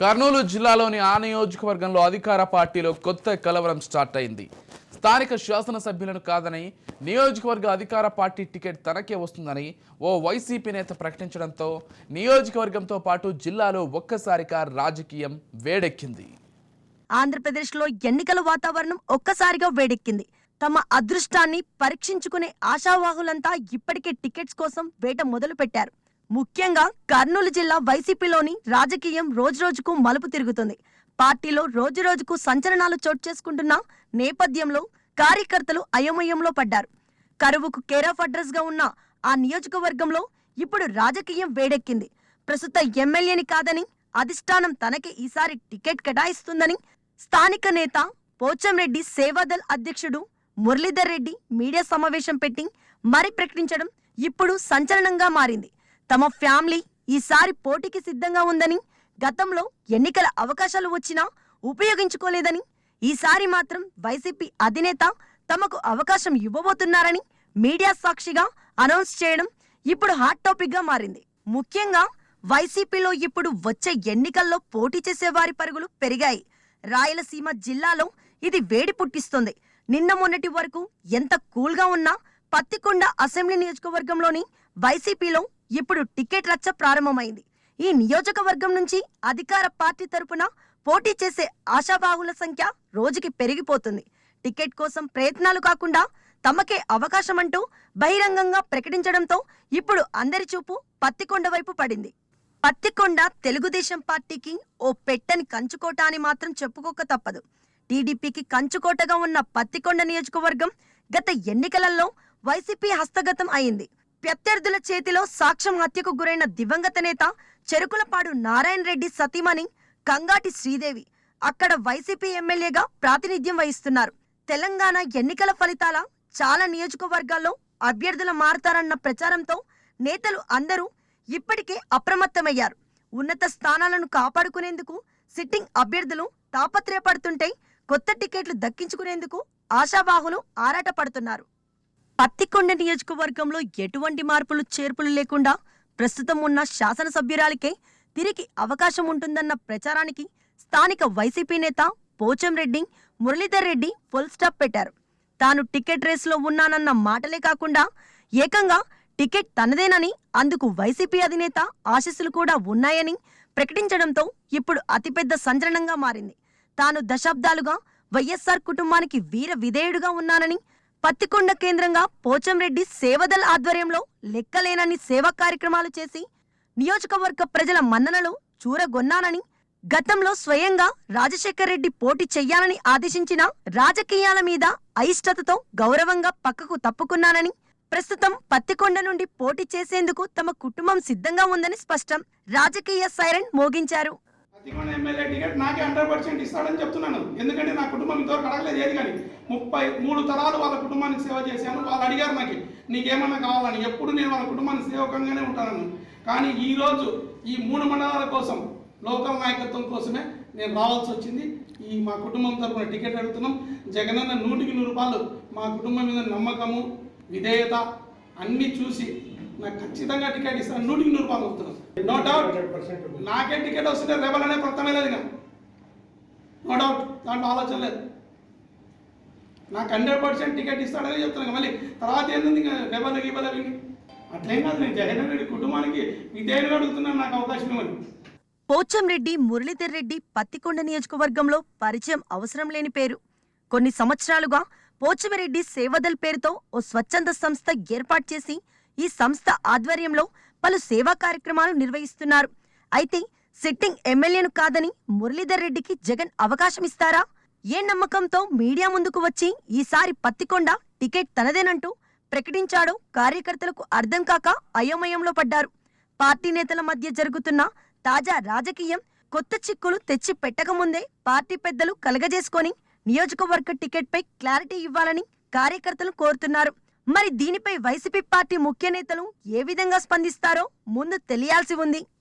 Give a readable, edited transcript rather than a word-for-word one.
కర్నూలు జిల్లాలోని ఆ నియోజకవర్గంలో అధికార పార్టీలో కొత్త కలవరం స్టార్ట్ అయింది. స్థానిక శాసనసభ్యులను కాదని నియోజకవర్గ అధికార పార్టీ టికెట్ తనకే వస్తుందని ఓ వైసీపీ నేత ప్రకటించడంతో నియోజకవర్గంతో పాటు జిల్లాలో ఒక్కసారిగా రాజకీయం వేడెక్కింది. ఆంధ్రప్రదేశ్లో ఎన్నికల వాతావరణం ఒక్కసారిగా వేడెక్కింది. తమ అదృష్టాన్ని పరీక్షించుకునే ఆశావాహులంతా ఇప్పటికే టికెట్స్ కోసం వేట మొదలు పెట్టారు. ముఖ్యంగా కర్నూలు జిల్లా వైసీపీలోని రాజకీయం రోజురోజుకు మలుపు తిరుగుతుంది. పార్టీలో రోజురోజుకు సంచలనాలు చోటు చేసుకుంటున్న నేపథ్యంలో కార్యకర్తలు అయోమయంలో పడ్డారు. కరువుకు కేరాఫ్ అడ్రస్ గా ఉన్న ఆ నియోజకవర్గంలో ఇప్పుడు రాజకీయం వేడెక్కింది. ప్రస్తుత ఎమ్మెల్యేని కాదని అధిష్టానం తనకి ఈసారి టికెట్ కేటాయిస్తుందని స్థానిక నేత పోచంరెడ్డి సేవాదల్ అధ్యక్షుడు మురళీధర్ రెడ్డి మీడియా సమావేశం పెట్టి మరీ ప్రకటించడం ఇప్పుడు సంచలనంగా మారింది. తమ ఫ్యామిలీ ఈసారి పోటీకి సిద్ధంగా ఉందని, గతంలో ఎన్నికల అవకాశాలు వచ్చినా ఉపయోగించుకోలేదని, ఈసారి మాత్రం వైసీపీ అధినేత తమకు అవకాశం ఇవ్వబోతున్నారని మీడియా సాక్షిగా అనౌన్స్ చేయడం ఇప్పుడు హాట్ టాపిక్ గా మారింది. ముఖ్యంగా వైసీపీలో ఇప్పుడు వచ్చే ఎన్నికల్లో పోటీ చేసే వారి పరుగులు పెరిగాయి. రాయలసీమ జిల్లాలో ఇది వేడి పుట్టిస్తుంది. నిన్న మొన్నటి వరకు ఎంత కూల్గా ఉన్నా పత్తికొండ అసెంబ్లీ నియోజకవర్గంలోని వైసీపీలో ఇప్పుడు టికెట్ రచ్చ ప్రారంభమైంది. ఈ నియోజకవర్గం నుంచి అధికార పార్టీ తరపున పోటీ చేసే ఆశావాహుల సంఖ్య రోజుకి పెరిగిపోతుంది. టికెట్ కోసం ప్రయత్నాలు కాకుండా తమకే అవకాశం అంటూ బహిరంగంగా ప్రకటించడంతో ఇప్పుడు అందరి చూపు పత్తికొండ వైపు పడింది. పత్తికొండ తెలుగుదేశం పార్టీకి ఓ పెట్టని కంచుకోట అని మాత్రం చెప్పుకోక తప్పదు. టీడీపీకి కంచుకోటగా ఉన్న పత్తికొండ నియోజకవర్గం గత ఎన్నికలలో వైసీపీ హస్తగతం అయింది. ప్రత్యర్థుల చేతిలో సాక్ష్యం హత్యకు గురైన దివంగత నేత చెరుకులపాడు నారాయణ రెడ్డి సతీమణి కంగాటి శ్రీదేవి అక్కడ వైసీపీ ఎమ్మెల్యేగా ప్రాతినిధ్యం వహిస్తున్నారు. తెలంగాణ ఎన్నికల ఫలితాల చాలా నియోజకవర్గాల్లో అభ్యర్థులు మారతారన్న ప్రచారంతో నేతలు అందరూ ఇప్పటికే అప్రమత్తమయ్యారు. ఉన్నత స్థానాలను కాపాడుకునేందుకు సిట్టింగ్ అభ్యర్థులు తాపత్రయపడుతుంటే కొత్త టికెట్లు దక్కించుకునేందుకు ఆశావాహులు ఆరాటపడుతున్నారు. పత్తికొండ నియోజకవర్గంలో ఎటువంటి మార్పులు చేర్పులు లేకుండా ప్రస్తుతం ఉన్న శాసనసభ్యురాలికే తిరిగి అవకాశం ఉంటుందన్న ప్రచారానికి స్థానిక వైసీపీ నేత పోచంరెడ్డి మురళీధర్ రెడ్డి ఫుల్ స్టాప్ పెట్టారు. తాను టికెట్ రేసులో ఉన్నానన్న మాటలే కాకుండా ఏకంగా టికెట్ తనదేనని, అందుకు వైసీపీ అధినేత ఆశీస్సులు కూడా ఉన్నాయని ప్రకటించడంతో ఇప్పుడు అతిపెద్ద సంచలనంగా మారింది. తాను దశాబ్దాలుగా వైఎస్ఆర్ కుటుంబానికి వీర విధేయుడుగా ఉన్నానని, పత్తికొండ కేంద్రంగా పోచంరెడ్డి సేవదల్ ఆధ్వర్యంలో లెక్కలేనని సేవా కార్యక్రమాలు చేసి నియోజకవర్గ ప్రజల మన్ననలు చూరగొన్నానని, గతంలో స్వయంగా రాజశేఖర్ రెడ్డి పోటీ చెయ్యాలని ఆదేశించిన రాజకీయాల మీద అయిష్టతతో గౌరవంగా పక్కకు తప్పుకున్నానని, ప్రస్తుతం పత్తికొండ నుండి పోటీ చేసేందుకు తమ కుటుంబం సిద్ధంగా ఉందని స్పష్టం. రాజకీయ సైరన్ మోగించారు. పత్తికొండ ఎమ్మెల్యే టికెట్ నాకే 100% ఇస్తాడని చెప్తున్నాను. ఎందుకంటే నా కుటుంబం ఇంతవరకు అడగలేదు ఏది కానీ. 33 తరాలు వాళ్ళ కుటుంబానికి సేవ చేశాను. వాళ్ళు అడిగారు నాకు నీకేమన్నా కావాలని. ఎప్పుడు నేను వాళ్ళ కుటుంబానికి సేవకంగానే ఉంటాను. కానీ ఈరోజు ఈ 3 మండలాల కోసం లోకల్ నాయకత్వం కోసమే నేను రావాల్సి వచ్చింది. మా కుటుంబం తరఫున టికెట్ అడుగుతున్నాం. జగనన్న 100% మా కుటుంబం మీద నమ్మకము, విధేయత అన్నీ చూసి నాకు ఖచ్చితంగా టికెట్ ఇస్తాను. 100% వస్తున్నాం. నో డౌట్ నాకే టికెట్ వస్తుంటే రెబల్ అనే ప్రథమే లేదు. నో డౌట్, దాంట్లో ఆలోచన లేదు. నాకు 100% టికెట్ ఇస్తాడని చెప్తున్నాను. మళ్ళీ తర్వాత ఏంది రెబల్ గీబల్ అవి అట్లేం కాదు. నేను జగన్ రెడ్డి కుటుంబానికి విధేయులుగా అడుగుతున్నాను, నాకు అవకాశం ఇవ్వండి. పోచంరెడ్డి మురళీధర్ రెడ్డి పత్తికొండ నియోజకవర్గంలో పరిచయం అవసరం లేని పేరు. కొన్ని సంవత్సరాలుగా పోచమిరెడ్డి సేవదల్ పేరుతో ఓ స్వచ్ఛంద సంస్థ ఏర్పాటు చేసి ఈ సంస్థ ఆధ్వర్యంలో పలు సేవా కార్యక్రమాలు నిర్వహిస్తున్నారు. అయితే సిట్టింగ్ ఎమ్మెల్యేను కాదని మురళీధర్ రెడ్డికి జగన్ అవకాశం ఇస్తారా? ఏ నమ్మకంతో మీడియా ముందుకు వచ్చి ఈసారి పత్తికొండ టికెట్ తనదేనంటూ ప్రకటించాడో కార్యకర్తలకు అర్థం కాక అయోమయంలో పడ్డారు. పార్టీ నేతల మధ్య జరుగుతున్న తాజా రాజకీయం కొత్త చిక్కులు తెచ్చి పెట్టకముందే పార్టీ పెద్దలు కలగజేసుకొని నియోజకవర్గ టికెట్పై క్లారిటీ ఇవ్వాలని కార్యకర్తలు కోరుతున్నారు. మరి దీనిపై వైసీపీ పార్టీ ముఖ్య నేతలు ఏ విధంగా స్పందిస్తారో ముందు తెలియాల్సి ఉంది.